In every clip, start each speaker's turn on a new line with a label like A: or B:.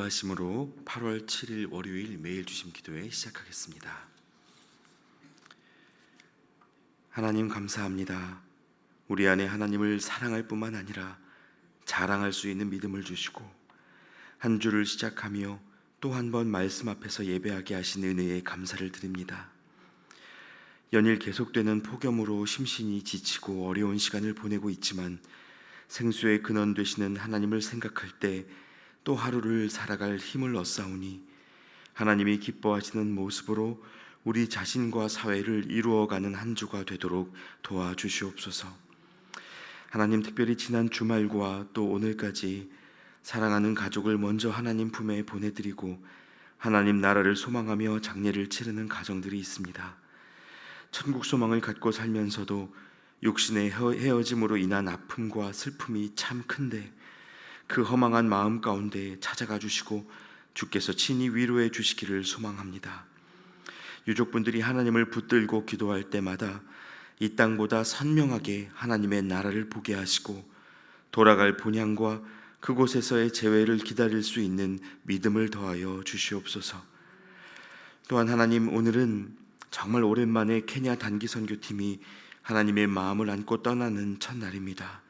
A: 기도하심으로 8월 7일 월요일 매일 주심 기도회 시작하겠습니다. 하나님 감사합니다. 우리 안에 하나님을 사랑할 뿐만 아니라 자랑할 수 있는 믿음을 주시고 한 주를 시작하며 또 한 번 말씀 앞에서 예배하게 하신 은혜에 감사를 드립니다. 연일 계속되는 폭염으로 심신이 지치고 어려운 시간을 보내고 있지만 생수의 근원 되시는 하나님을 생각할 때 또 하루를 살아갈 힘을 얻사오니 하나님이 기뻐하시는 모습으로 우리 자신과 사회를 이루어가는 한 주가 되도록 도와주시옵소서. 하나님, 특별히 지난 주말과 또 오늘까지 사랑하는 가족을 먼저 하나님 품에 보내드리고 하나님 나라를 소망하며 장례를 치르는 가정들이 있습니다. 천국 소망을 갖고 살면서도 육신의 헤어짐으로 인한 아픔과 슬픔이 참 큰데 그 허망한 마음 가운데 찾아가 주시고 주께서 친히 위로해 주시기를 소망합니다. 유족분들이 하나님을 붙들고 기도할 때마다 이 땅보다 선명하게 하나님의 나라를 보게 하시고 돌아갈 본향과 그곳에서의 재회를 기다릴 수 있는 믿음을 더하여 주시옵소서. 또한 하나님, 오늘은 정말 오랜만에 케냐 단기 선교팀이 하나님의 마음을 안고 떠나는 첫날입니다.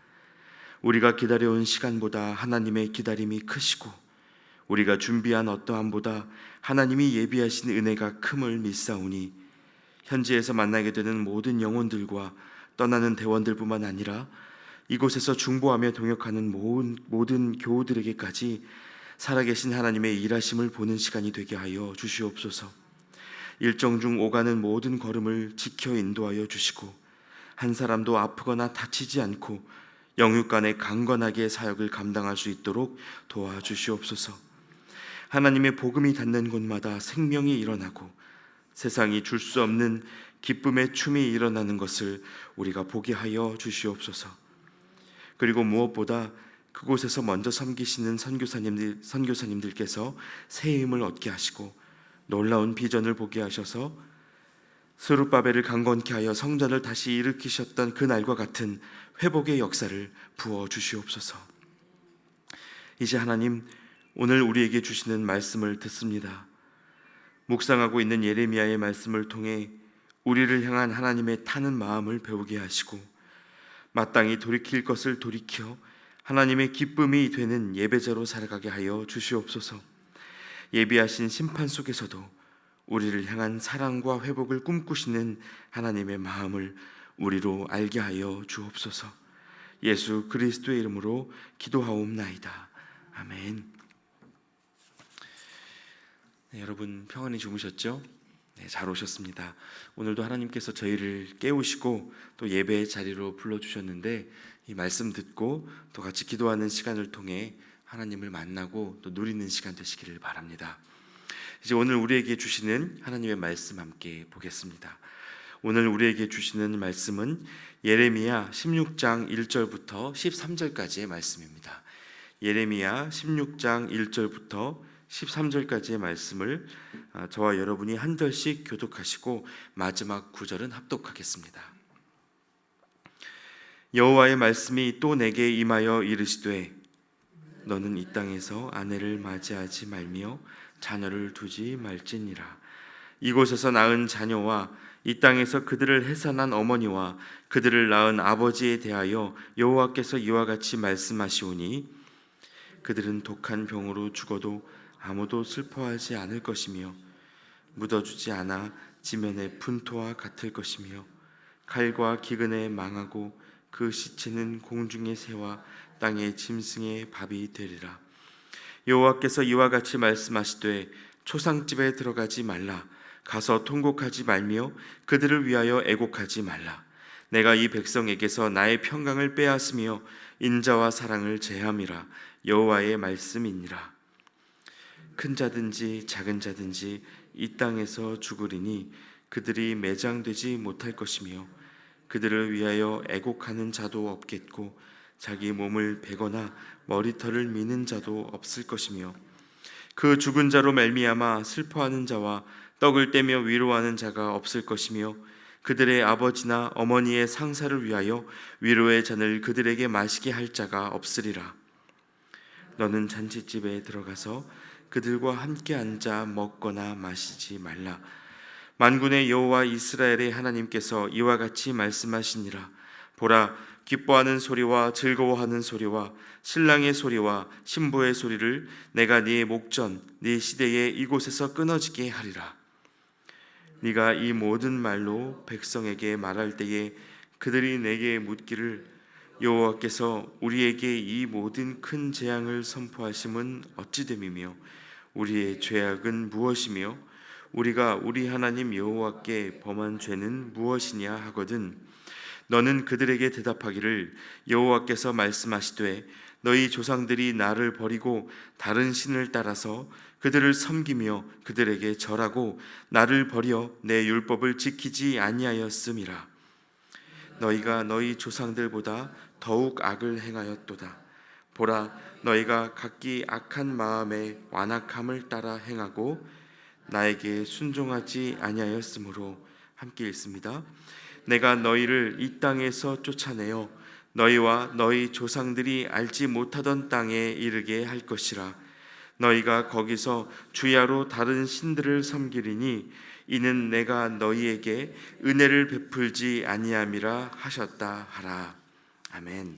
A: 우리가 기다려온 시간보다 하나님의 기다림이 크시고 우리가 준비한 어떠함보다 하나님이 예비하신 은혜가 큼을 믿사오니 현지에서 만나게 되는 모든 영혼들과 떠나는 대원들뿐만 아니라 이곳에서 중보하며 동역하는 모든 교우들에게까지 살아계신 하나님의 일하심을 보는 시간이 되게 하여 주시옵소서. 일정 중 오가는 모든 걸음을 지켜 인도하여 주시고 한 사람도 아프거나 다치지 않고 영육간에 강건하게 사역을 감당할 수 있도록 도와주시옵소서. 하나님의 복음이 닿는 곳마다 생명이 일어나고 세상이 줄 수 없는 기쁨의 춤이 일어나는 것을 우리가 보게 하여 주시옵소서. 그리고 무엇보다 그곳에서 먼저 섬기시는 선교사님들께서 새 힘을 얻게 하시고 놀라운 비전을 보게 하셔서 스룹바벨을 강건케 하여 성전을 다시 일으키셨던 그날과 같은 회복의 역사를 부어 주시옵소서. 이제 하나님, 오늘 우리에게 주시는 말씀을 듣습니다. 묵상하고 있는 예레미야의 말씀을 통해 우리를 향한 하나님의 타는 마음을 배우게 하시고 마땅히 돌이킬 것을 돌이켜 하나님의 기쁨이 되는 예배자로 살아가게 하여 주시옵소서. 예비하신 심판 속에서도 우리를 향한 사랑과 회복을 꿈꾸시는 하나님의 마음을 우리로 알게 하여 주옵소서. 예수 그리스도의 이름으로 기도하옵나이다. 아멘. 네, 여러분 평안히 주무셨죠? 네, 잘 오셨습니다. 오늘도 하나님께서 저희를 깨우시고 또 예배의 자리로 불러주셨는데 이 말씀 듣고 또 같이 기도하는 시간을 통해 하나님을 만나고 또 누리는 시간 되시기를 바랍니다. 이제 오늘 우리에게 주시는 하나님의 말씀 함께 보겠습니다. 오늘 우리에게 주시는 말씀은 예레미야 16장 1절부터 13절까지의 말씀입니다. 예레미야 16장 1절부터 13절까지의 말씀을 저와 여러분이 한 절씩 교독하시고 마지막 9절은 합독하겠습니다. 여호와의 말씀이 또 내게 임하여 이르시되 너는 이 땅에서 아내를 맞이하지 말며 자녀를 두지 말지니라. 이곳에서 낳은 자녀와 이 땅에서 그들을 해산한 어머니와 그들을 낳은 아버지에 대하여 여호와께서 이와 같이 말씀하시오니 그들은 독한 병으로 죽어도 아무도 슬퍼하지 않을 것이며 묻어주지 않아 지면의 분토와 같을 것이며 칼과 기근에 망하고 그 시체는 공중의 새와 땅의 짐승의 밥이 되리라. 여호와께서 이와 같이 말씀하시되 초상집에 들어가지 말라. 가서 통곡하지 말며 그들을 위하여 애곡하지 말라. 내가 이 백성에게서 나의 평강을 빼앗으며 인자와 사랑을 제함이라. 여호와의 말씀이니라. 큰 자든지 작은 자든지 이 땅에서 죽으리니 그들이 매장되지 못할 것이며 그들을 위하여 애곡하는 자도 없겠고 자기 몸을 베거나 머리털을 미는 자도 없을 것이며 그 죽은 자로 말미암아 슬퍼하는 자와 떡을 떼며 위로하는 자가 없을 것이며 그들의 아버지나 어머니의 상사를 위하여 위로의 잔을 그들에게 마시게 할 자가 없으리라. 너는 잔치집에 들어가서 그들과 함께 앉아 먹거나 마시지 말라. 만군의 여호와 이스라엘의 하나님께서 이와 같이 말씀하시니라. 보라, 기뻐하는 소리와 즐거워하는 소리와 신랑의 소리와 신부의 소리를 내가 네 목전 네 시대에 이곳에서 끊어지게 하리라. 네가 이 모든 말로 백성에게 말할 때에 그들이 내게 묻기를 여호와께서 우리에게 이 모든 큰 재앙을 선포하심은 어찌 됨이며 우리의 죄악은 무엇이며 우리가 우리 하나님 여호와께 범한 죄는 무엇이냐 하거든 너는 그들에게 대답하기를 여호와께서 말씀하시되 너희 조상들이 나를 버리고 다른 신을 따라서 그들을 섬기며 그들에게 절하고 나를 버려 내 율법을 지키지 아니하였음이라. 너희가 너희 조상들보다 더욱 악을 행하였도다. 보라, 너희가 각기 악한 마음에 완악함을 따라 행하고 나에게 순종하지 아니하였으므로. 함께 읽습니다. 내가 너희를 이 땅에서 쫓아내어 너희와 너희 조상들이 알지 못하던 땅에 이르게 할 것이라. 너희가 거기서 주야로 다른 신들을 섬기리니 이는 내가 너희에게 은혜를 베풀지 아니함이라 하셨다 하라. 아멘.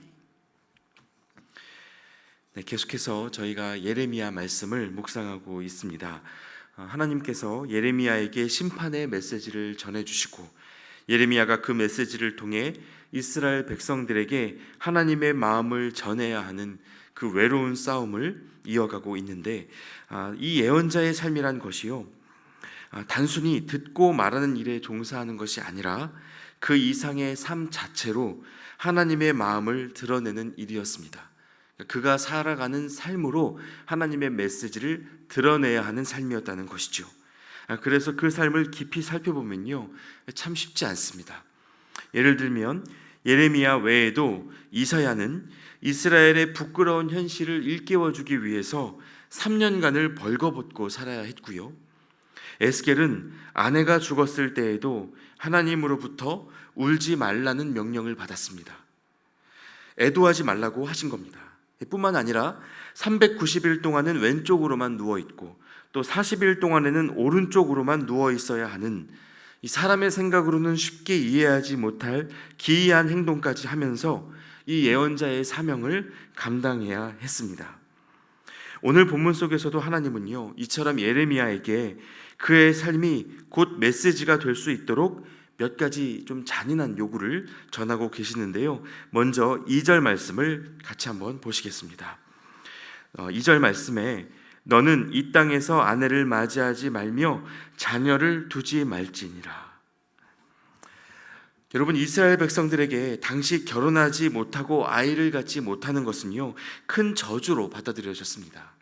A: 네, 계속해서 저희가 예레미야 말씀을 묵상하고 있습니다. 하나님께서 예레미야에게 심판의 메시지를 전해주시고 예레미야가 그 메시지를 통해 이스라엘 백성들에게 하나님의 마음을 전해야 하는 그 외로운 싸움을 이어가고 있는데 이 예언자의 삶이란 것이요 단순히 듣고 말하는 일에 종사하는 것이 아니라 그 이상의 삶 자체로 하나님의 마음을 드러내는 일이었습니다. 그가 살아가는 삶으로 하나님의 메시지를 드러내야 하는 삶이었다는 것이죠. 그래서 그 삶을 깊이 살펴보면요 참 쉽지 않습니다. 예를 들면 예레미야 외에도 이사야는 이스라엘의 부끄러운 현실을 일깨워주기 위해서 3년간을 벌거벗고 살아야 했고요. 에스겔은 아내가 죽었을 때에도 하나님으로부터 울지 말라는 명령을 받았습니다. 애도하지 말라고 하신 겁니다. 뿐만 아니라 390일 동안은 왼쪽으로만 누워있고 또 40일 동안에는 오른쪽으로만 누워있어야 하는 이 사람의 생각으로는 쉽게 이해하지 못할 기이한 행동까지 하면서 이 예언자의 사명을 감당해야 했습니다. 오늘 본문 속에서도 하나님은요 이처럼 예레미야에게 그의 삶이 곧 메시지가 될 수 있도록 몇 가지 좀 잔인한 요구를 전하고 계시는데요. 먼저 2절 말씀을 같이 한번 보시겠습니다. 2절 말씀에 너는 이 땅에서 아내를 맞이하지 말며 자녀를 두지 말지니라. 여러분, 이스라엘 백성들에게 당시 결혼하지 못하고 아이를 갖지 못하는 것은요 큰 저주로 받아들여졌습니다.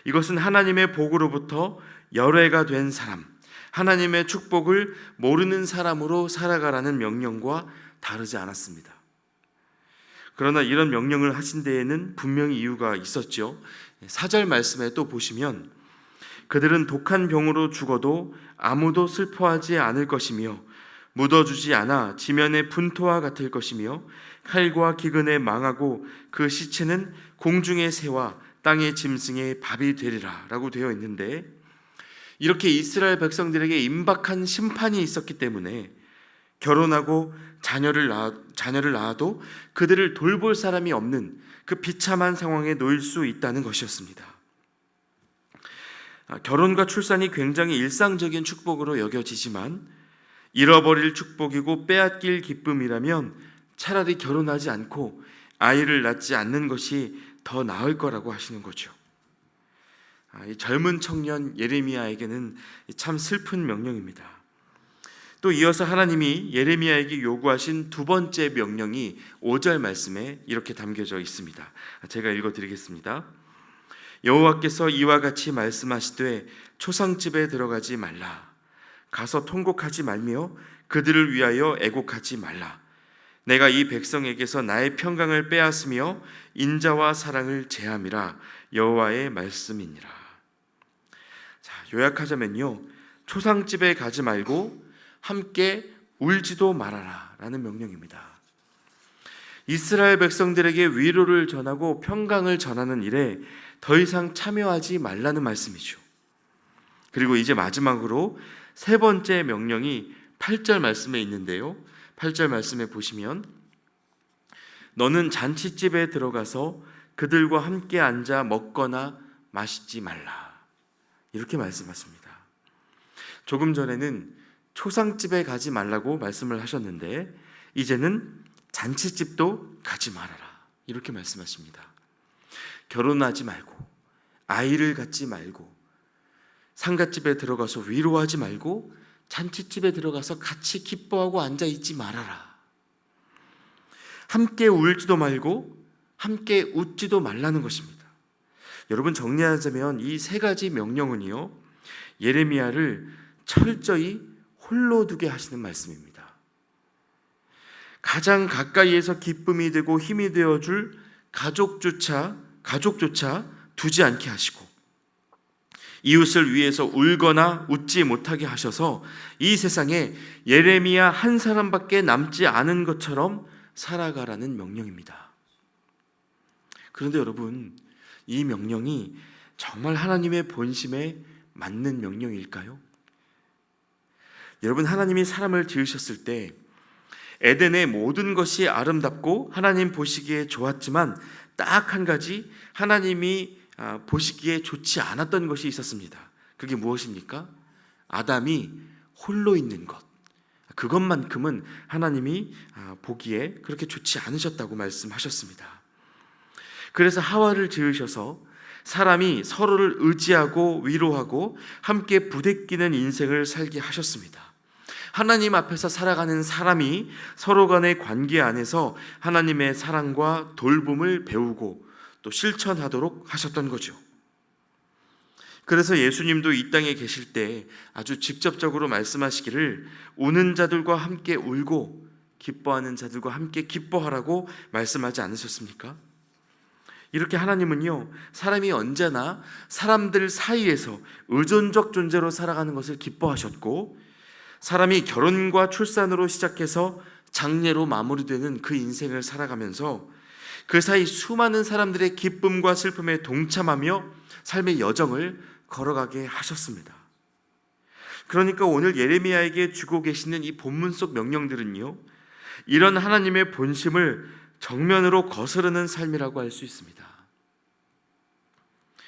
A: 이것은 하나님의 복으로부터 열애가 된 사람, 하나님의 축복을 모르는 사람으로 살아가라는 명령과 다르지 않았습니다. 그러나 이런 명령을 하신 데에는 분명히 이유가 있었죠. 4절 말씀에 또 보시면 그들은 독한 병으로 죽어도 아무도 슬퍼하지 않을 것이며 묻어주지 않아 지면의 분토와 같을 것이며 칼과 기근에 망하고 그 시체는 공중의 새와 땅의 짐승의 밥이 되리라 라고 되어 있는데, 이렇게 이스라엘 백성들에게 임박한 심판이 있었기 때문에 결혼하고 자녀를 낳아도 그들을 돌볼 사람이 없는 그 비참한 상황에 놓일 수 있다는 것이었습니다. 결혼과 출산이 굉장히 일상적인 축복으로 여겨지지만 잃어버릴 축복이고 빼앗길 기쁨이라면 차라리 결혼하지 않고 아이를 낳지 않는 것이 더 나을 거라고 하시는 거죠. 이 젊은 청년 예레미야에게는 참 슬픈 명령입니다. 또 이어서 하나님이 예레미야에게 요구하신 두 번째 명령이 5절 말씀에 이렇게 담겨져 있습니다. 제가 읽어드리겠습니다. 여호와께서 이와 같이 말씀하시되 초상집에 들어가지 말라. 가서 통곡하지 말며 그들을 위하여 애곡하지 말라. 내가 이 백성에게서 나의 평강을 빼앗으며 인자와 사랑을 제함이라. 여호와의 말씀이니라. 자, 요약하자면요, 초상집에 가지 말고 함께 울지도 말아라 라는 명령입니다. 이스라엘 백성들에게 위로를 전하고 평강을 전하는 일에 더 이상 참여하지 말라는 말씀이죠. 그리고 이제 마지막으로 세 번째 명령이 8절 말씀에 있는데요, 8절 말씀에 보시면 너는 잔치집에 들어가서 그들과 함께 앉아 먹거나 마시지 말라, 이렇게 말씀하십니다. 조금 전에는 초상집에 가지 말라고 말씀을 하셨는데 이제는 잔치집도 가지 말아라, 이렇게 말씀하십니다. 결혼하지 말고, 아이를 갖지 말고, 상갓집에 들어가서 위로하지 말고 잔치집에 들어가서 같이 기뻐하고 앉아있지 말아라. 함께 울지도 말고 함께 웃지도 말라는 것입니다. 여러분, 정리하자면 이 세 가지 명령은요, 예레미야를 철저히 홀로 두게 하시는 말씀입니다. 가장 가까이에서 기쁨이 되고 힘이 되어줄 가족조차 두지 않게 하시고, 이웃을 위해서 울거나 웃지 못하게 하셔서 이 세상에 예레미야 한 사람밖에 남지 않은 것처럼 살아가라는 명령입니다. 그런데 여러분, 이 명령이 정말 하나님의 본심에 맞는 명령일까요? 여러분, 하나님이 사람을 지으셨을 때 에덴의 모든 것이 아름답고 하나님 보시기에 좋았지만 딱 한 가지 하나님이 보시기에 좋지 않았던 것이 있었습니다. 그게 무엇입니까? 아담이 홀로 있는 것. 그것만큼은 하나님이 보기에 그렇게 좋지 않으셨다고 말씀하셨습니다. 그래서 하와를 지으셔서 사람이 서로를 의지하고 위로하고 함께 부대끼는 인생을 살게 하셨습니다. 하나님 앞에서 살아가는 사람이 서로 간의 관계 안에서 하나님의 사랑과 돌봄을 배우고 또 실천하도록 하셨던 거죠. 그래서 예수님도 이 땅에 계실 때 아주 직접적으로 말씀하시기를 우는 자들과 함께 울고 기뻐하는 자들과 함께 기뻐하라고 말씀하지 않으셨습니까? 이렇게 하나님은요, 사람이 언제나 사람들 사이에서 의존적 존재로 살아가는 것을 기뻐하셨고, 사람이 결혼과 출산으로 시작해서 장례로 마무리되는 그 인생을 살아가면서 그 사이 수많은 사람들의 기쁨과 슬픔에 동참하며 삶의 여정을 걸어가게 하셨습니다. 그러니까 오늘 예레미야에게 주고 계시는 이 본문 속 명령들은요, 이런 하나님의 본심을 정면으로 거스르는 삶이라고 할 수 있습니다.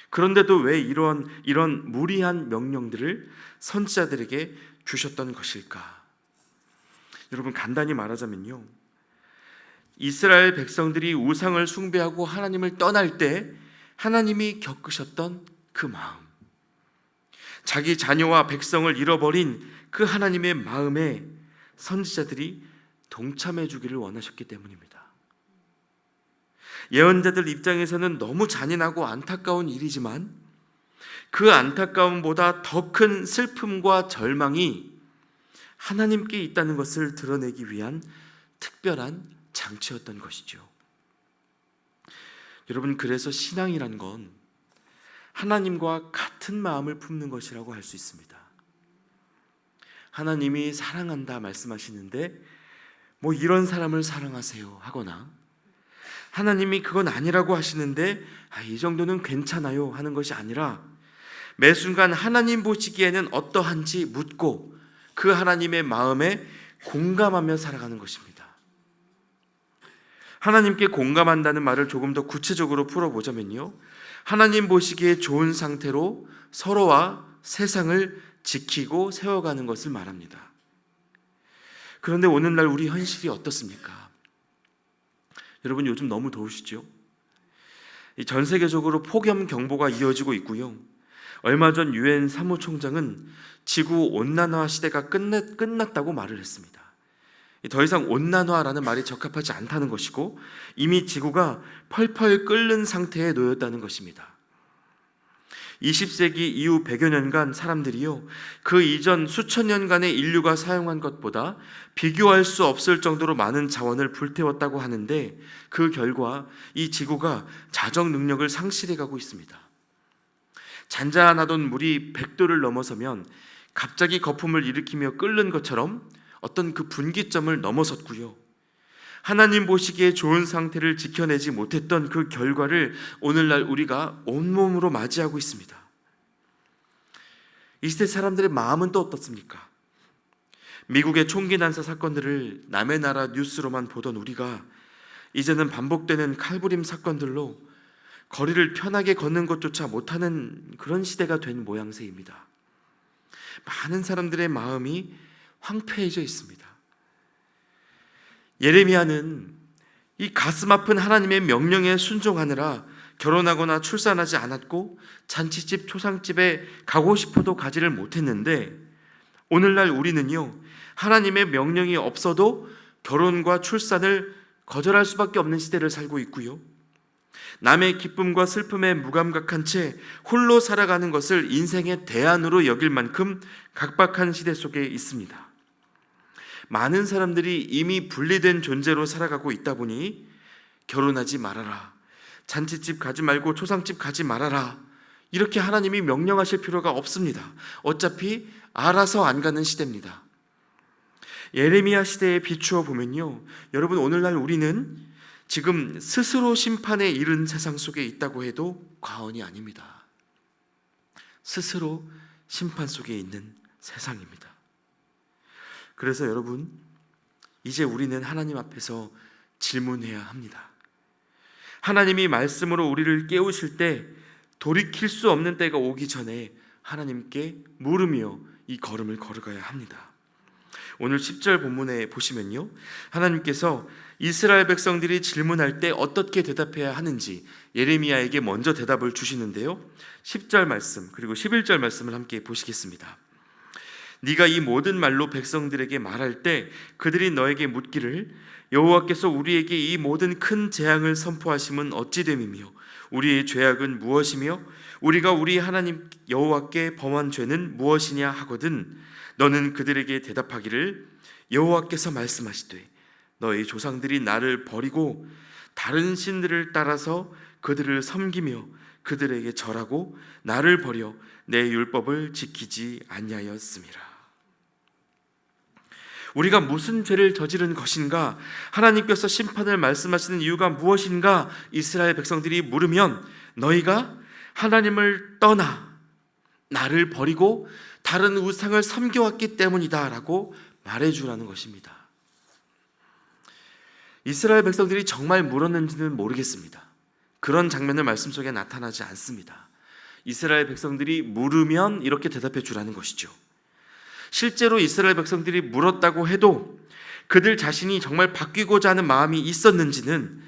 A: 그런데도 왜 이런 무리한 명령들을 선지자들에게 주셨던 것일까? 여러분, 간단히 말하자면요, 이스라엘 백성들이 우상을 숭배하고 하나님을 떠날 때 하나님이 겪으셨던 그 마음, 자기 자녀와 백성을 잃어버린 그 하나님의 마음에 선지자들이 동참해 주기를 원하셨기 때문입니다. 예언자들 입장에서는 너무 잔인하고 안타까운 일이지만 그 안타까움보다 더 큰 슬픔과 절망이 하나님께 있다는 것을 드러내기 위한 특별한 장치였던 것이죠. 여러분, 그래서 신앙이란 건 하나님과 같은 마음을 품는 것이라고 할 수 있습니다. 하나님이 사랑한다 말씀하시는데 뭐 이런 사람을 사랑하세요 하거나, 하나님이 그건 아니라고 하시는데 이 정도는 괜찮아요 하는 것이 아니라 매 순간 하나님 보시기에는 어떠한지 묻고 그 하나님의 마음에 공감하며 살아가는 것입니다. 하나님께 공감한다는 말을 조금 더 구체적으로 풀어보자면요, 하나님 보시기에 좋은 상태로 서로와 세상을 지키고 세워가는 것을 말합니다. 그런데 오늘날 우리 현실이 어떻습니까? 여러분, 요즘 너무 더우시죠? 전 세계적으로 폭염 경보가 이어지고 있고요, 얼마 전 유엔 사무총장은 지구 온난화 시대가 끝났다고 말을 했습니다. 더 이상 온난화라는 말이 적합하지 않다는 것이고 이미 지구가 펄펄 끓는 상태에 놓였다는 것입니다. 20세기 이후 100여 년간 사람들이요, 그 이전 수천 년간의 인류가 사용한 것보다 비교할 수 없을 정도로 많은 자원을 불태웠다고 하는데 그 결과 이 지구가 자정 능력을 상실해가고 있습니다. 잔잔하던 물이 100도를 넘어서면 갑자기 거품을 일으키며 끓는 것처럼 어떤 그 분기점을 넘어섰고요. 하나님 보시기에 좋은 상태를 지켜내지 못했던 그 결과를 오늘날 우리가 온몸으로 맞이하고 있습니다. 이 시대 사람들의 마음은 또 어떻습니까? 미국의 총기 난사 사건들을 남의 나라 뉴스로만 보던 우리가 이제는 반복되는 칼부림 사건들로 거리를 편하게 걷는 것조차 못하는 그런 시대가 된 모양새입니다. 많은 사람들의 마음이 황폐해져 있습니다. 예레미야는 이 가슴 아픈 하나님의 명령에 순종하느라 결혼하거나 출산하지 않았고 잔치집 초상집에 가고 싶어도 가지를 못했는데, 오늘날 우리는요, 하나님의 명령이 없어도 결혼과 출산을 거절할 수밖에 없는 시대를 살고 있고요, 남의 기쁨과 슬픔에 무감각한 채 홀로 살아가는 것을 인생의 대안으로 여길 만큼 각박한 시대 속에 있습니다. 많은 사람들이 이미 분리된 존재로 살아가고 있다 보니 결혼하지 말아라, 잔치집 가지 말고 초상집 가지 말아라, 이렇게 하나님이 명령하실 필요가 없습니다. 어차피 알아서 안 가는 시대입니다. 예레미야 시대에 비추어 보면요, 여러분, 오늘날 우리는 지금 스스로 심판에 이른 세상 속에 있다고 해도 과언이 아닙니다. 스스로 심판 속에 있는 세상입니다. 그래서 여러분, 이제 우리는 하나님 앞에서 질문해야 합니다. 하나님이 말씀으로 우리를 깨우실 때 돌이킬 수 없는 때가 오기 전에 하나님께 물으며 이 걸음을 걸어가야 합니다. 오늘 10절 본문에 보시면요, 하나님께서 이스라엘 백성들이 질문할 때 어떻게 대답해야 하는지 예레미야에게 먼저 대답을 주시는데요, 10절 말씀 그리고 11절 말씀을 함께 보시겠습니다. 네가 이 모든 말로 백성들에게 말할 때 그들이 너에게 묻기를 여호와께서 우리에게 이 모든 큰 재앙을 선포하심은 어찌 됨이며 우리의 죄악은 무엇이며 우리가 우리 하나님 여호와께 범한 죄는 무엇이냐 하거든, 너는 그들에게 대답하기를 여호와께서 말씀하시되 너희 조상들이 나를 버리고 다른 신들을 따라서 그들을 섬기며 그들에게 절하고 나를 버려 내 율법을 지키지 아니하였음이라. 우리가 무슨 죄를 저지른 것인가, 하나님께서 심판을 말씀하시는 이유가 무엇인가 이스라엘 백성들이 물으면 너희가 하나님을 떠나 나를 버리고 다른 우상을 섬겨왔기 때문이다 라고 말해주라는 것입니다. 이스라엘 백성들이 정말 물었는지는 모르겠습니다. 그런 장면을 말씀 속에 나타나지 않습니다. 이스라엘 백성들이 물으면 이렇게 대답해 주라는 것이죠. 실제로 이스라엘 백성들이 물었다고 해도 그들 자신이 정말 바뀌고자 하는 마음이 있었는지는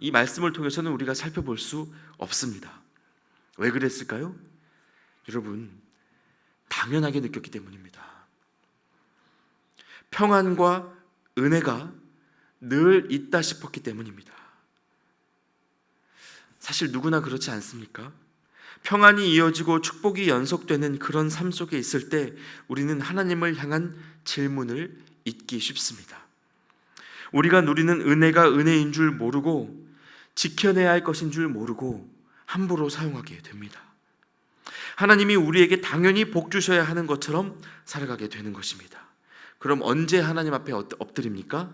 A: 이 말씀을 통해서는 우리가 살펴볼 수 없습니다. 왜 그랬을까요? 여러분, 당연하게 느꼈기 때문입니다. 평안과 은혜가 늘 있다 싶었기 때문입니다. 사실 누구나 그렇지 않습니까? 평안이 이어지고 축복이 연속되는 그런 삶 속에 있을 때 우리는 하나님을 향한 질문을 잊기 쉽습니다. 우리가 누리는 은혜가 은혜인 줄 모르고 지켜내야 할 것인 줄 모르고 함부로 사용하게 됩니다. 하나님이 우리에게 당연히 복 주셔야 하는 것처럼 살아가게 되는 것입니다. 그럼 언제 하나님 앞에 엎드립니까?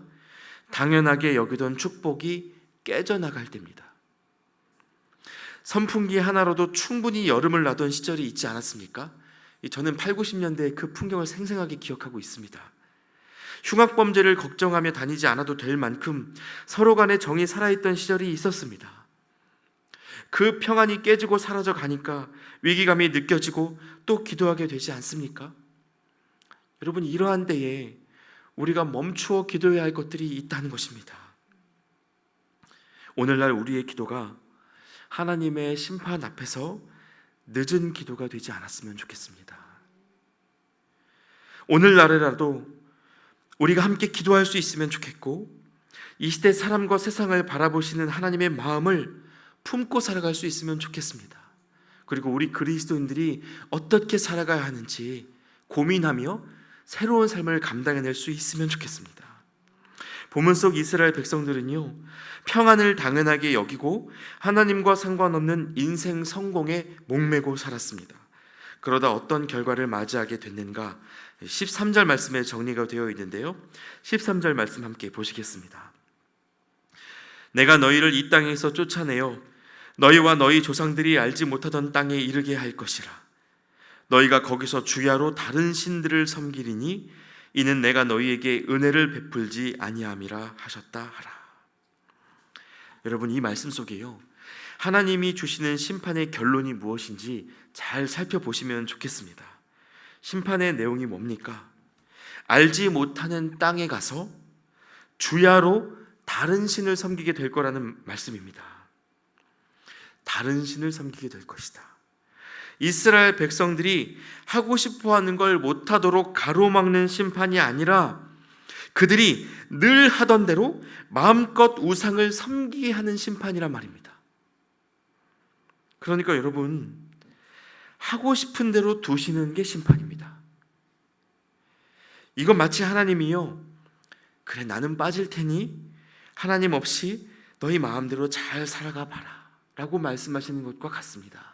A: 당연하게 여기던 축복이 깨져나갈 때입니다. 선풍기 하나로도 충분히 여름을 나던 시절이 있지 않았습니까? 저는 8, 90년대의 그 풍경을 생생하게 기억하고 있습니다. 흉악범죄를 걱정하며 다니지 않아도 될 만큼 서로 간의 정이 살아있던 시절이 있었습니다. 그 평안이 깨지고 사라져 가니까 위기감이 느껴지고 또 기도하게 되지 않습니까? 여러분, 이러한 때에 우리가 멈추어 기도해야 할 것들이 있다는 것입니다. 오늘날 우리의 기도가 하나님의 심판 앞에서 늦은 기도가 되지 않았으면 좋겠습니다. 오늘날에라도 우리가 함께 기도할 수 있으면 좋겠고, 이 시대 사람과 세상을 바라보시는 하나님의 마음을 품고 살아갈 수 있으면 좋겠습니다. 그리고 우리 그리스도인들이 어떻게 살아가야 하는지 고민하며 새로운 삶을 감당해낼 수 있으면 좋겠습니다. 본문 속 이스라엘 백성들은요, 평안을 당연하게 여기고 하나님과 상관없는 인생 성공에 목매고 살았습니다. 그러다 어떤 결과를 맞이하게 됐는가? 13절 말씀에 정리가 되어 있는데요, 13절 말씀 함께 보시겠습니다. 내가 너희를 이 땅에서 쫓아내어 너희와 너희 조상들이 알지 못하던 땅에 이르게 할 것이라. 너희가 거기서 주야로 다른 신들을 섬기리니 이는 내가 너희에게 은혜를 베풀지 아니함이라 하셨다 하라. 여러분, 이 말씀 속에요, 하나님이 주시는 심판의 결론이 무엇인지 잘 살펴보시면 좋겠습니다. 심판의 내용이 뭡니까? 알지 못하는 땅에 가서 주야로 다른 신을 섬기게 될 거라는 말씀입니다. 다른 신을 섬기게 될 것이다. 이스라엘 백성들이 하고 싶어하는 걸 못하도록 가로막는 심판이 아니라 그들이 늘 하던 대로 마음껏 우상을 섬기게 하는 심판이란 말입니다. 그러니까 여러분, 하고 싶은 대로 두시는 게 심판입니다. 이건 마치 하나님이요, 그래 나는 빠질 테니 하나님 없이 너희 마음대로 잘 살아가 봐라 라고 말씀하시는 것과 같습니다.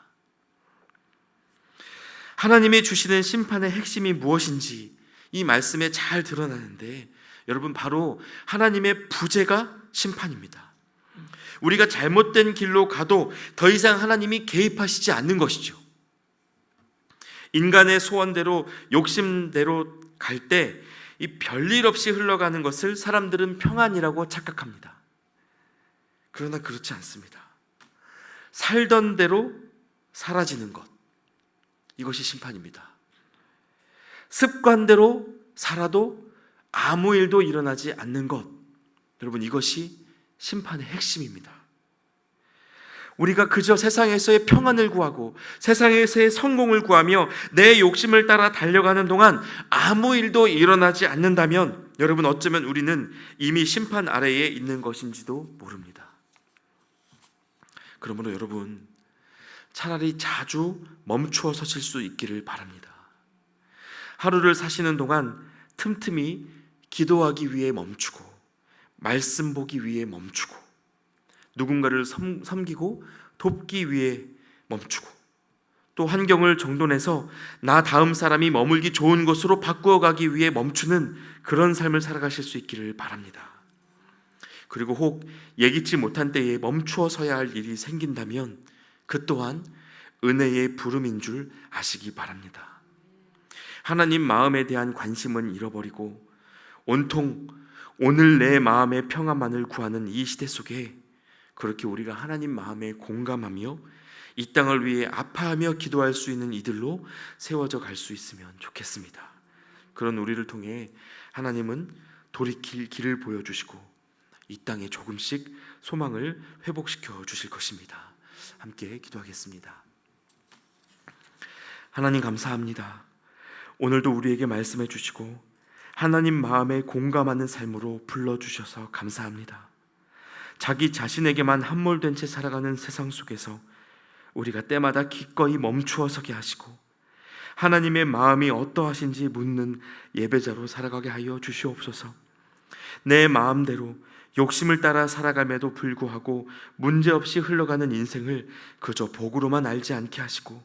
A: 하나님이 주시는 심판의 핵심이 무엇인지 이 말씀에 잘 드러나는데, 여러분, 바로 하나님의 부재가 심판입니다. 우리가 잘못된 길로 가도 더 이상 하나님이 개입하시지 않는 것이죠. 인간의 소원대로 욕심대로 갈 때 이 별일 없이 흘러가는 것을 사람들은 평안이라고 착각합니다. 그러나 그렇지 않습니다. 살던 대로 사라지는 것, 이것이 심판입니다. 습관대로 살아도 아무 일도 일어나지 않는 것, 여러분, 이것이 심판의 핵심입니다. 우리가 그저 세상에서의 평안을 구하고 세상에서의 성공을 구하며 내 욕심을 따라 달려가는 동안 아무 일도 일어나지 않는다면, 여러분, 어쩌면 우리는 이미 심판 아래에 있는 것인지도 모릅니다. 그러므로 여러분, 차라리 자주 멈추어 서실 수 있기를 바랍니다. 하루를 사시는 동안 틈틈이 기도하기 위해 멈추고, 말씀 보기 위해 멈추고, 누군가를 섬기고 돕기 위해 멈추고, 또 환경을 정돈해서 나 다음 사람이 머물기 좋은 곳으로 바꾸어 가기 위해 멈추는 그런 삶을 살아가실 수 있기를 바랍니다. 그리고 혹 예기치 못한 때에 멈추어 서야 할 일이 생긴다면 그 또한 은혜의 부름인 줄 아시기 바랍니다. 하나님 마음에 대한 관심은 잃어버리고 온통 오늘 내 마음의 평안만을 구하는 이 시대 속에 그렇게 우리가 하나님 마음에 공감하며 이 땅을 위해 아파하며 기도할 수 있는 이들로 세워져 갈 수 있으면 좋겠습니다. 그런 우리를 통해 하나님은 돌이킬 길을 보여주시고 이 땅에 조금씩 소망을 회복시켜 주실 것입니다. 함께 기도하겠습니다. 하나님, 감사합니다. 오늘도 우리에게 말씀해 주시고 하나님 마음에 공감하는 삶으로 불러주셔서 감사합니다. 자기 자신에게만 함몰된 채 살아가는 세상 속에서 우리가 때마다 기꺼이 멈추어 서게 하시고 하나님의 마음이 어떠하신지 묻는 예배자로 살아가게 하여 주시옵소서. 내 마음대로 욕심을 따라 살아감에도 불구하고 문제없이 흘러가는 인생을 그저 복으로만 알지 않게 하시고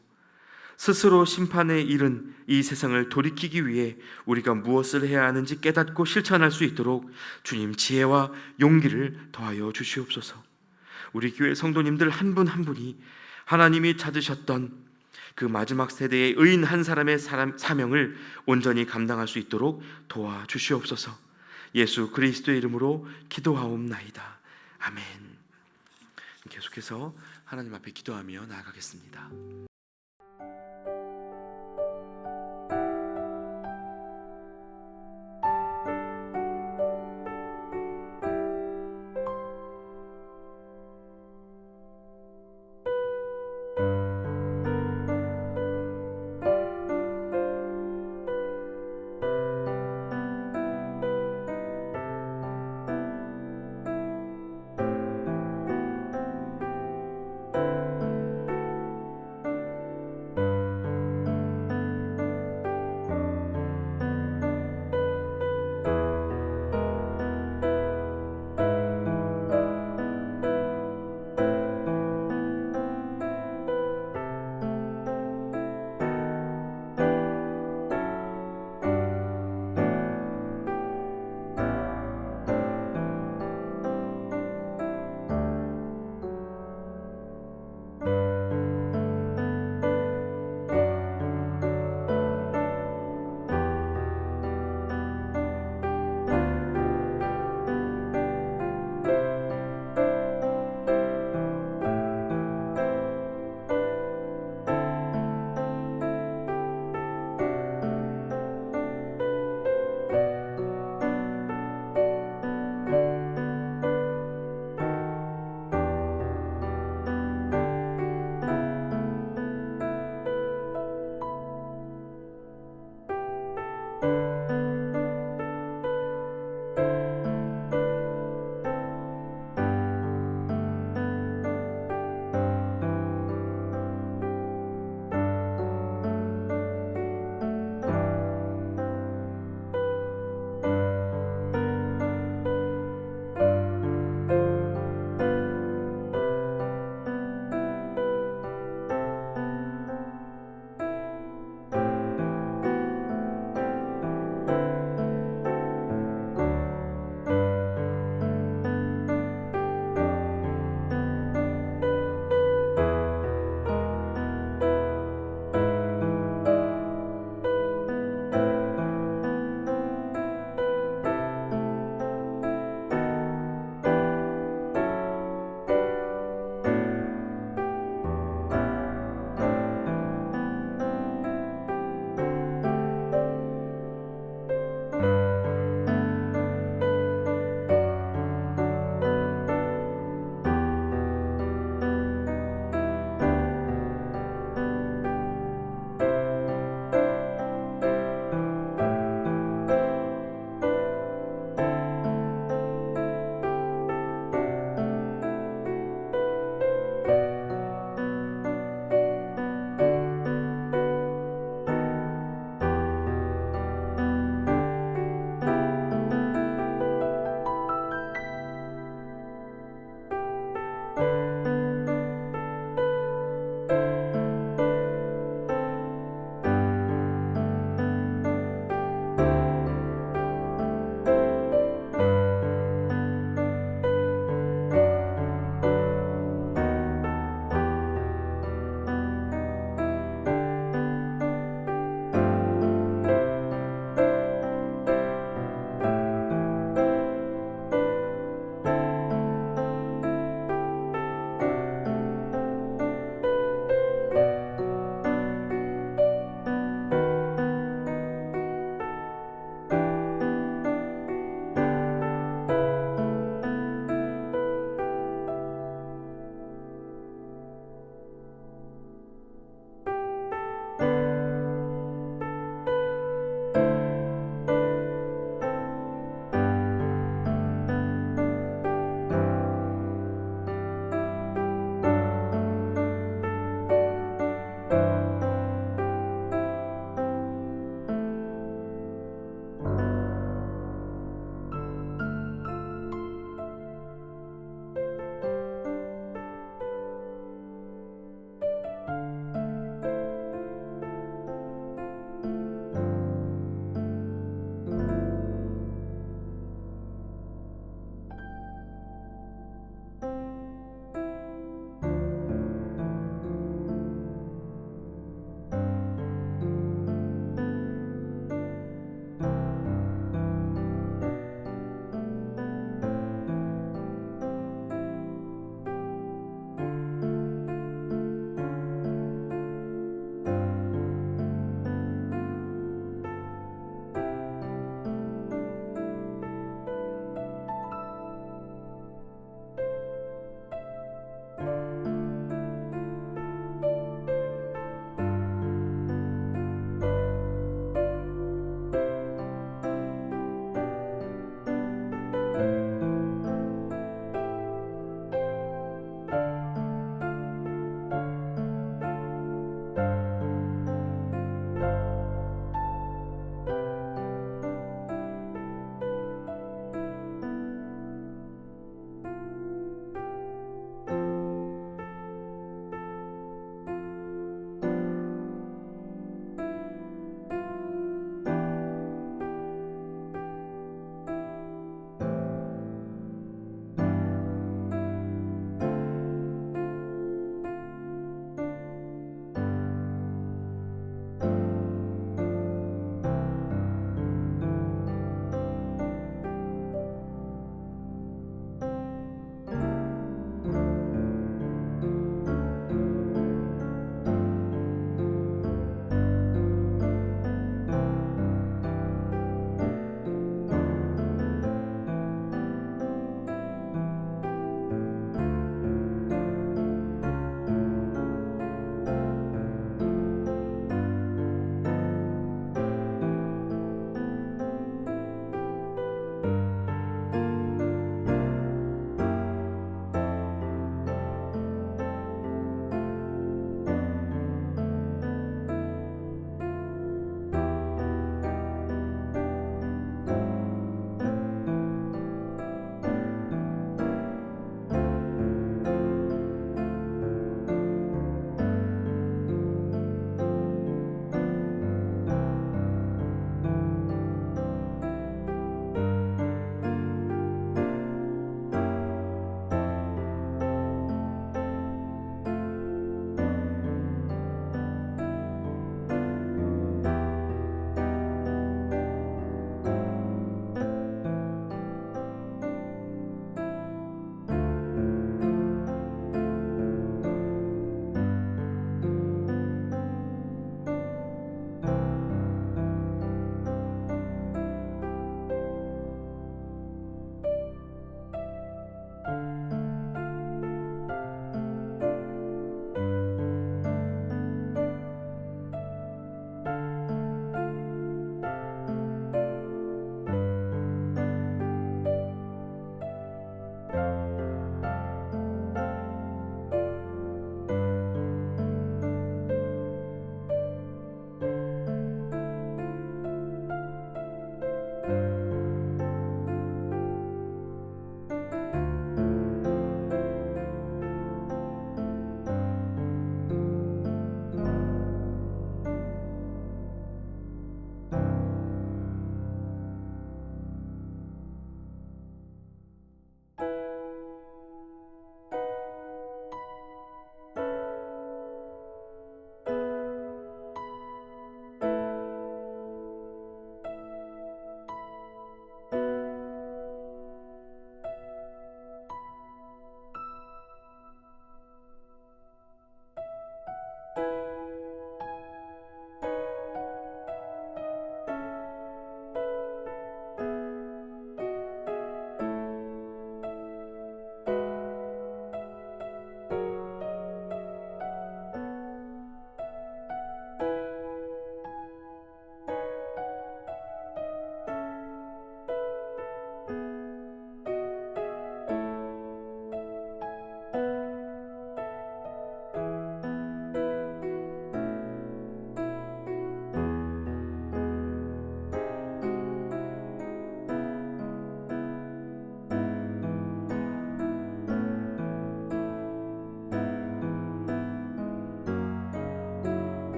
A: 스스로 심판에 이른 이 세상을 돌이키기 위해 우리가 무엇을 해야 하는지 깨닫고 실천할 수 있도록 주님 지혜와 용기를 더하여 주시옵소서. 우리 교회 성도님들 한 분 한 분이 하나님이 찾으셨던 그 마지막 세대의 의인 한 사람의 사명을 온전히 감당할 수 있도록 도와주시옵소서. 예수 그리스도의 이름으로 기도하옵나이다. 아멘. 계속해서 하나님 앞에 기도하며 나아가겠습니다. 감사합니다.